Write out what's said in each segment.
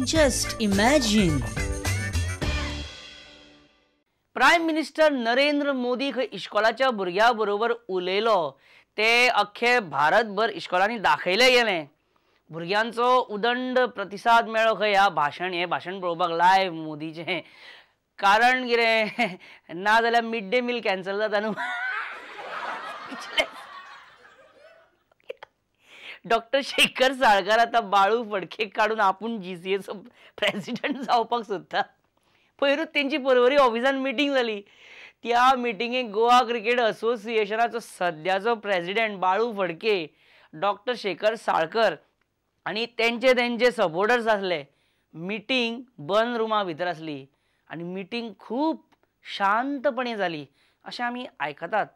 Just imagine. Prime minister Narendra Modi खंय इश्कोलाच्या भुरग्यां बरोबर उलयलो ते अख्खे भारतभर इश्कोलांनी दाखयले गेले. भुरग्यांचो उदंड प्रतिसाद मेळ्ळो खंय ह्या हे भाशण पळोवपाक लायव्ह मोदीचें. कारण कितें ना जाल्यार मिड डे मील कॅन्सल जाता न्हू. डॉक्टर शेखर साळकर आता बाळू फडकेक काढून आपूण GCAचो प्रेसिडेंट जावपाक सोदता. पयरूच तेंची परवरी ऑफिसान मिटींग जाली. त्या मिटिंगेक गोवा क्रिकेट असोसिएशनाचो सद्याचो प्रेसिडेंट बाळू फडके, डॉक्टर शेखर साळकर आनी तेंचे सपोर्टर्स आसले. मिटींग बंद रुमा भितर आसली आनी मिटींग खूब शांतपणे जाली अशें आमी आयकतात.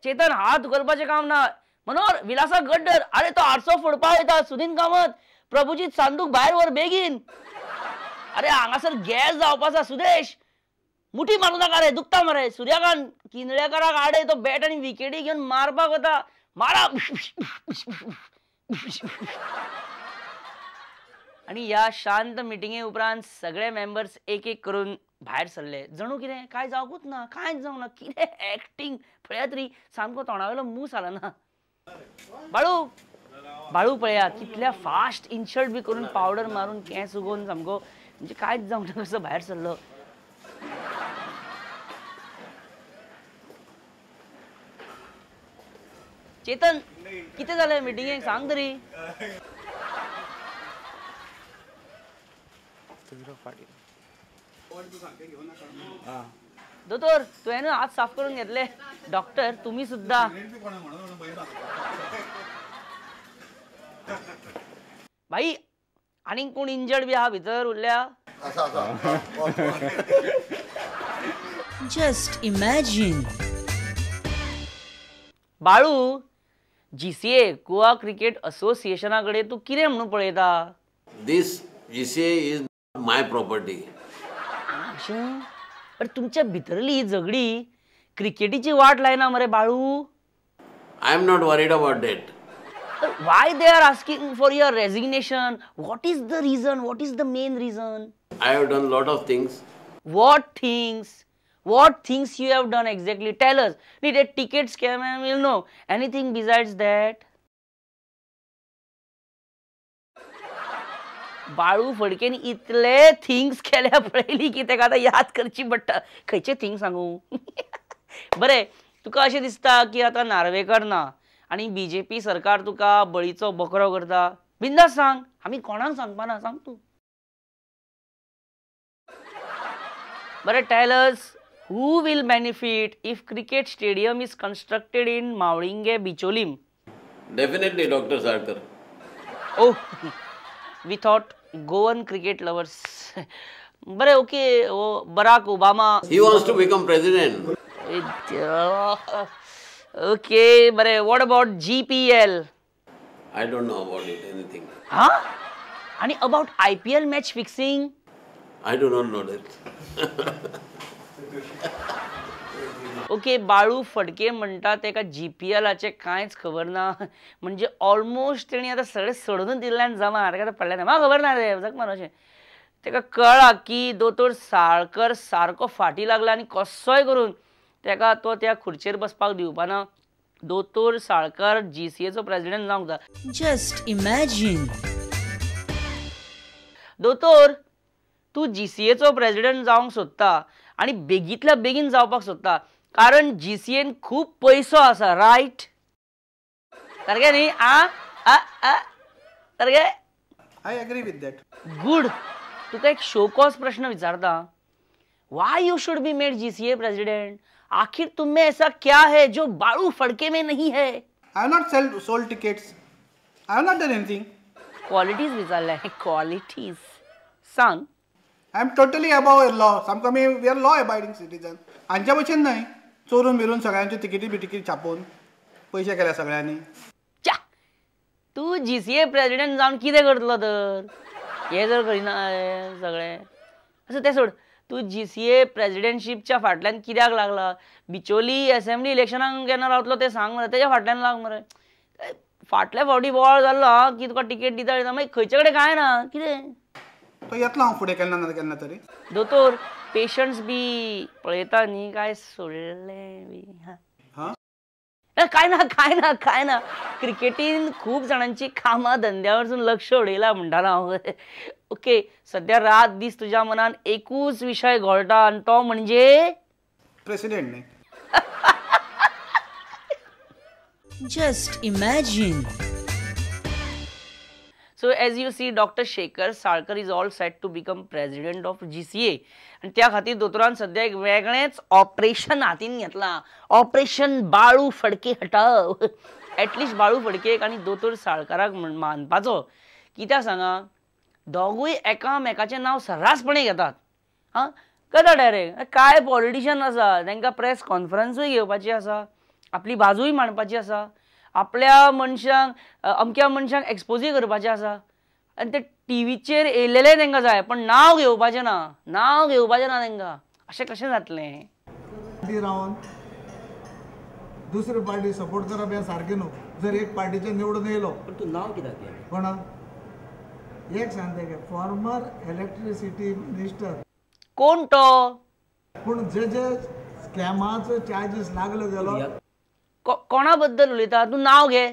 चेतन हात करपाचें काम ना. मनोहर विलासा गड्डर अरे तो आरसो फोडपाक वयता. सुदीन कामत प्रभुजीत सांदूक भायर व्हर बेगीन. अरे हांगासर गॅस जावपा आसा. सुदेश मुठी मारूं नाका रे, दुखता मरे. सूर्यकांत किनळेकाराक आडय तो बॅट आनी विकेटी घेवन मारपाक वता. मारा. आनी ह्या शांत मिटिंगे उपरांत सगळे मेंबर्स एक एक करून भायर सरले. जणू कितें काय जावूच ना, कांयच जावंक ना. कितें एक्टिंग पळया तरी, सामको तोंडावेलो मूस आला ना. बाळू पळया कितल्या फास्ट इनशर्ट बी करून पावडर मारून केंस उगोवन सामको म्हणजे कांयच जावंक ना कसो भायर सरलो. चेतन कितें जालें मिटिंगेक सांग तरी. दोतोर तुवें हात साफ करून घेतले. डॉक्टर तुम्ही सुद्धा. भाई आनीक कोण इंजर्ड बी आहा भितर उरल्या. Just imagine. Balu GCA Goa cricket असोसिएशना कडेन तूं कितें म्हणून पळयता. This GCA is my property. पण तुमच्या भितरली ही झगडी क्रिकेटीची वाट लायना मरे Balu. I am not worried about that. Why they are asking for your resignation? What is the reason? What is the main reason? I have done lot of things. What things? What things you have done exactly? Tell us. Need a ticket scam and we'll know. Anything besides that? Balu फडकेन इतले things केल्या पळयली की तेका आतां याद करची पडटा. खंयचे थिंग्स सांगू. बरें तुका अशें दिसता की आतां नार्वेकर ना आनी BJP सरकार तुका बळीचो बकरो करता. बिंदास सांग, आमी कोणाक सांगपाना. सांग तूं. बरें tell us who will benefit if cricket stadium is constructed in Mawlinge Bicholim? Definitely Dr. Sarkar. Oh, we thought Goan cricket lovers. बरे okay Barack Obama. He wants to become president. Okay, बरे what about GPL? I don't know about it, anything. Huh? आणि about IPL match fixing? I do not know that. Okay Balu Phadke म्हणटा तेका GPLाचे कांयच खबर ना. म्हणजे almost तेणी आतां सगळें सोडून दिल्ल्यान जमा. तेका पडलें ना म्हाका खबर ना रे जग मार अशें. तेका कळ्ळा की दोतोर साळकर सारको फाटी लागला आनी कसोय करून तेका तो त्या खुर्चेर बसपाक दिवपाना. दोतोर साळकर GCAचो प्रेसिडेंट जावंक जाता. Just imagine. दोतोर तूं GCAचो प्रेसिडेंट जावंक सोदता आनी बेगींतल्या बेगीन जावपाक सोदता कारण GCAन खूब पयसो आसा रायट. सारकें न्ही सारकें. I agree with that. Good. तुका एक शोकॉज प्रश्न विचारता. Why you should be made GCA president. आखिर तुम में ऐसा क्या है जो बाळू फडके में नहीं है. I have not sold tickets. I have not done anything. Qualities विचारल्या. क्वालिटीज सांग. I am totally above law. We are law abiding citizens. आमच्या भशेन नाही. चोरून बिरून सगळ्यांची तिकीटी बिटिकी छापून पैसे केल्या सगळ्यांनी. च्या तू GCA प्रेसिडेंट जाऊन कितें करतलो तर हे जर करिना सगळे असं ते सोड. तू GCA प्रेसिडेंटशिपच्या फाटल्यान कित्याक लागला? बिचोली असेंब्ली इलेक्शनाक केन्ना रावतलो ते सांग मरे, तेच्या फाटल्यान लाग मरे. फाटल्या फावटी बोवाळ जाल्लो की तुका तिकेट दिता मागीर खंयचे कडेन काय ना कितें? तो येतलो हांव फुडें केन्ना ना केन्ना तरी. दोतोर पेशंट्स बी पळयता न्ही काय सोडले बी. हां काय ना क्रिकेटीन खूप जणांची कामां धंद्यावरसून लक्ष उडयला म्हणटालो हांव. ओके सध्या रात दीस तुज्या मनान एकूच विशय घोळटा आनी तो म्हणजे प्रेसिडेंट न्ही. Just imagine. So as you see, Dr. Shekhar Salkar is all set to become president of GCA. आणि त्या खातीर दोतोरान सध्या एक वेगळेंच ऑपरेशन हातीन घेतलां. ऑपरेशन बाळू फडके हटाव. एटलिस्ट बाळू फडकेक आनी दोतोर साळकाराक मानपाचो. कित्याक सांगा, दोगूय एकामेकाचें नांव सर्रासपणे घेतात. हां कळटा डायरेक्ट. काय पॉलिटिशियन आसा तांकां प्रेस कॉन्फरन्सूय घेवपाची आसा, आपली बाजूय मांडपाची आसा, आपल्या मनशांक अमक्या मनशांक एक्सपोजूय करपाचें आसा आनी ते टीव्हीचेर येयलेले तांकां जाय पण नांव घेवपाचें ना तांकां. अशें कशें जातलें? रावन दुसरी पार्टी सपोर्ट करप हें सारकें न्हू. जर एक पार्टीचे निवडून येयलो पण तू नाव कित्याक घेतलें? कोणा एक सांगता की फॉर्मर इलेक्ट्रिसिटी मिनिस्टर कोण तो? पूण जे स्कॅमाचो चार्जीस लागलो गेलो कोणा बद्दल उलयता तूं? नांव घे.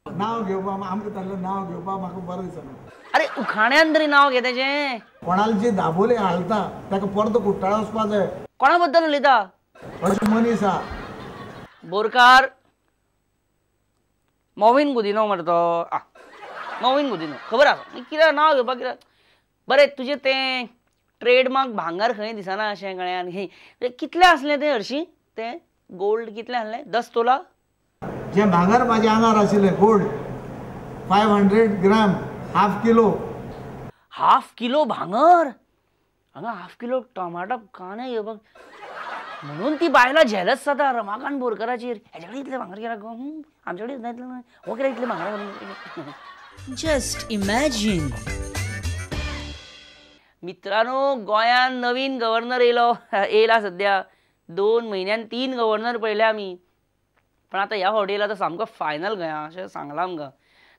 नांव घेवपाक आमकां तांचें नांव घेवपाक म्हाका बरें दिसना. अरे उखाण्यान तरी नांव घे तेजें. कोणाला जी दाबोली हालता ताका परतो कुट्टाळा वचपाक जाय कोणा बद्दल उलयता? अशें मनीस आहा. बोरकार मोविन गुदिनो मरे तो. मोविन गुदिनो खबर आसा कित्याक नांव घेवपाक कित्याक? बरें तुजें तें ट्रेडमार्क भांगर खंय दिसना अशें गळ्यान. हे कितलें आसलें तें हरशीं? तें गोल्ड कितलें आहलें? 10 तोला? जे भांगर म्हाज्या आंगार आशिल्लें गोल्ड 500 ग्राम हाफ किलो भांगर. हांगा हाफ किलो टमाटा कांदे घेवपाक म्हणून ती बायलां झेलस जाता रमाकांत बोरकाराचेर. हेजे कडेन इतलें भांगर केलां गो, आमचे कडेन इतलें हो कित्याक इतलें भांगर? Just imagine. मित्रांनो गोंयान नवीन गव्हर्नर येयला सध्या. 2 म्हयन्यान 3 गव्हर्नर पळयले आमी पण आतां ह्या फावटी येयला तो सामको फायनल गोंया अशें सांगलां आमकां.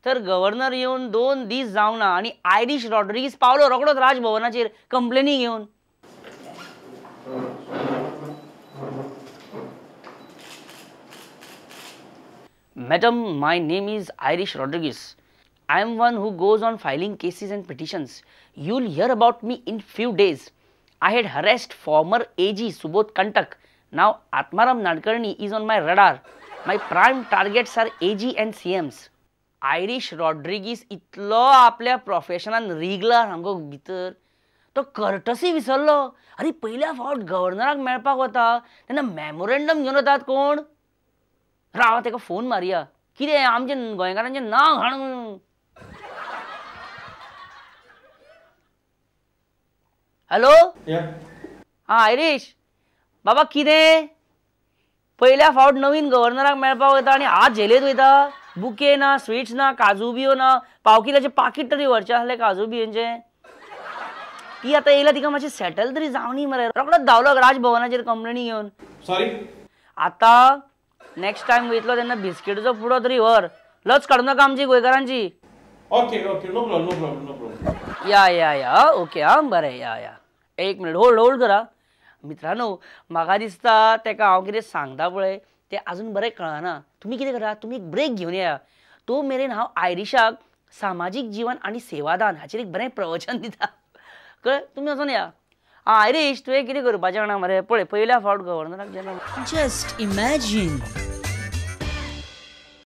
तर गव्हर्नर येवन 2 दीस जावना आनी आयरिश रॉड्रिगीस पावलो रोखडोच राजभवनाचेर कंप्लेनी घेवन. Madam, my name is Irish Rodriguez. I am one who goes on filing cases and petitions. You'll hear about me in few days. I had harassed former AG Subodh Kantak. Now Atmaram Nadkarni is on my radar. My prime targets are AG and CMs. Irish Rodriguez इतलो आपल्या प्रोफेशनान रिगला सामको भितर. तो courtesy विसरलो. अरे पयल्या फावट गव्हर्नराक मेळपाक वता तेन्ना मेमोरेंडम घेवन वतात कोण? राव तेका फोन मारया. कितें आमचे गोंयकारांचें नांव घाण. हॅलो हां आयरिश बाबा कितें? पयल्या फावट नवीन गव्हर्नराक मेळपाक वयता आनी आज झेलेत वयता. बुके ना, स्वीट्स ना, काजू बियो ना, पाव किलाचें पाकीट तरी व्हरचें आसलें काजू बियांचें. ती आतां येयला तिका मातशें सेटल तरी जावनी मरे. रोखडोच धांवलो राजभवनाचेर कंप्लेनी घेवन. सॉरी आतां नेक्स्ट टायम वयतलो तेन्ना बिस्किटाचो पुडो तरी व्हर. लज काडूं नाका आमची गोंयकारांची. Okay no problem. या ओके हां बरें या. एक मिनिट होल्ड करा. मित्रांनो म्हाका दिसता तेका हांव कितें सांगता पळय तें आजून बरें कळना. तुमी कितें करा, तुमी एक ब्रेक घेवन येया. तो मेरेन हांव आयरिशाक सामाजीक जीवन आनी सेवादान हाचेर एक बरें प्रवचन दिता. कळ्ळें? तुमी वचून या. आयरिश तुवें कितें करपाचें जाणा मरे. पळय पयल्या फावट गव्हर्नराक जेन्ना Just imagine.